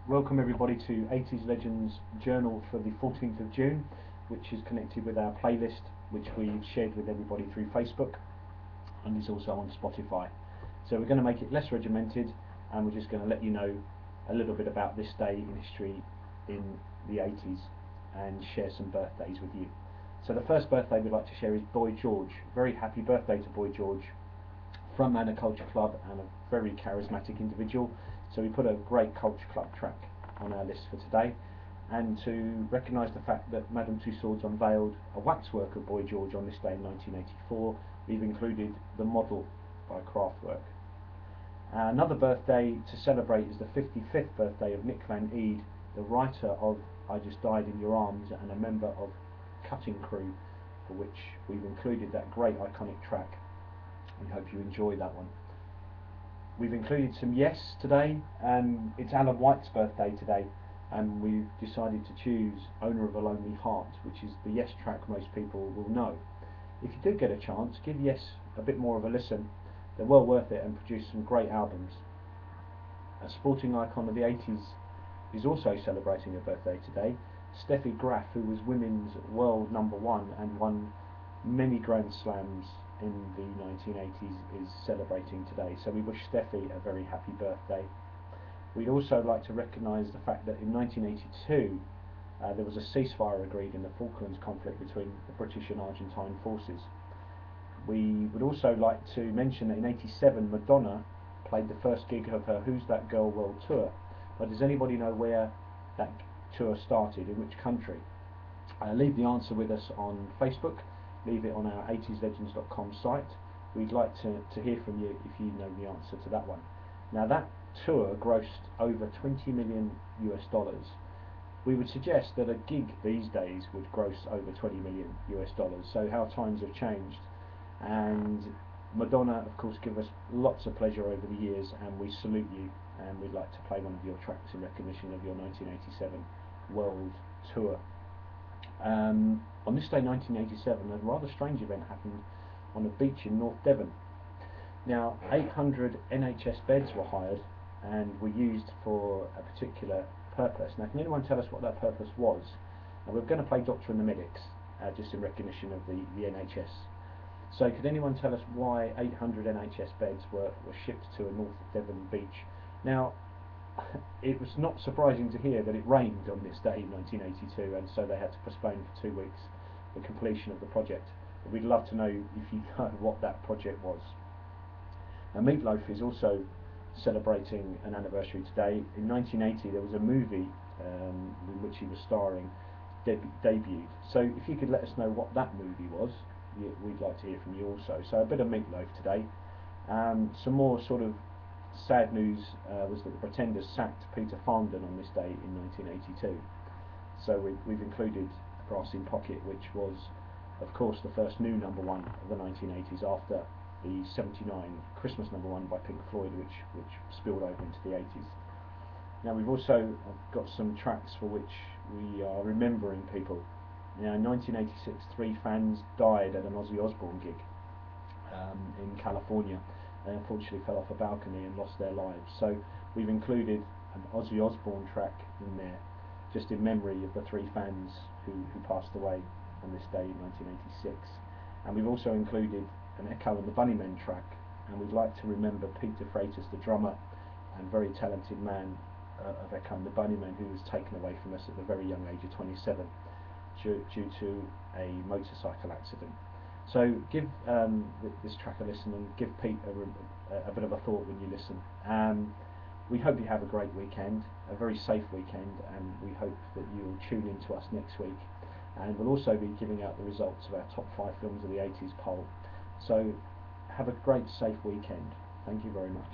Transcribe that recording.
Welcome everybody to 80s Legends Journal for the 14th of June, which is connected with our playlist, which we've shared with everybody through Facebook, and is also on Spotify. So we're going to make it less regimented, and we're just going to let you know a little bit about this day in history in the 80s and share some birthdays with you. So the first birthday we'd like to share is Boy George. Very happy birthday to Boy George, frontman of Culture Club and a very charismatic individual. So we put a great Culture Club track on our list for today, and to recognise the fact that Madame Tussauds unveiled a waxwork of Boy George on this day in 1984, we've included the model by Kraftwerk. Another birthday to celebrate is the 55th birthday of Nick Van Eede, the writer of I Just Died in Your Arms and a member of Cutting Crew, for which we've included that great iconic track. We hope you enjoy that one. We've included some Yes today, and it's Alan White's birthday today, and we've decided to choose Owner of a Lonely Heart, which is the Yes track most people will know. If you do get a chance, give Yes a bit more of a listen. They're well worth it and produce some great albums. A sporting icon of the 80s is also celebrating her birthday today. Steffi Graf, who was women's world #1 and won many Grand Slams in the 1980s, is celebrating today. So we wish Steffi a very happy birthday. We'd also like to recognise the fact that in 1982 there was a ceasefire agreed in the Falklands conflict between the British and Argentine forces. We would also like to mention that in 87 Madonna played the first gig of her Who's That Girl World Tour. But does anybody know where that tour started, in which country? Leave the answer with us on Facebook. Leave it on our 80slegends.com site. We'd like to hear from you if you know the answer to that one. Now that tour grossed over $20 million US. We would suggest that a gig these days would gross over $20 million US. So how times have changed. And Madonna, of course, give us lots of pleasure over the years, and we salute you, and we'd like to play one of your tracks in recognition of your 1987 World Tour. On this day 1987, a rather strange event happened on a beach in North Devon. Now 800 NHS beds were hired and were used for a particular purpose. Now can anyone tell us what that purpose was? Now we're going to play Doctor and the Medics, just in recognition of the NHS. So could anyone tell us why 800 NHS beds were shipped to a North Devon beach? Now it was not surprising to hear that it rained on this day in 1982, and so they had to postpone for 2 weeks the completion of the project. But we'd love to know if you know what that project was. Now Meatloaf is also celebrating an anniversary today. In 1980 there was a movie in which he was starring debuted. So if you could let us know what that movie was, we'd like to hear from you also. So a bit of Meatloaf today. Some more sort of sad news was that the Pretenders sacked Peter Farndon on this day in 1982. So we've included Brass in Pocket, which was of course the first new #1 of the 1980s after the 79 Christmas #1 by Pink Floyd, which spilled over into the 80s. Now we've also got some tracks for which we are remembering people. Now in 1986 3 fans died at an Ozzy Osbourne gig in California. They unfortunately fell off a balcony and lost their lives. So we've included an Ozzy Osbourne track in there, just in memory of the 3 fans who passed away on this day in 1986. And we've also included an Echo and the Bunnymen track, and we'd like to remember Pete de Freitas, the drummer and very talented man of Echo and the Bunnymen, who was taken away from us at the very young age of 27 due to a motorcycle accident. So give this track a listen, and give Pete a bit of a thought when you listen. We hope you have a great weekend, a very safe weekend, and we hope that you'll tune in to us next week. And we'll also be giving out the results of our top 5 films of the 80s poll. So have a great, safe weekend. Thank you very much.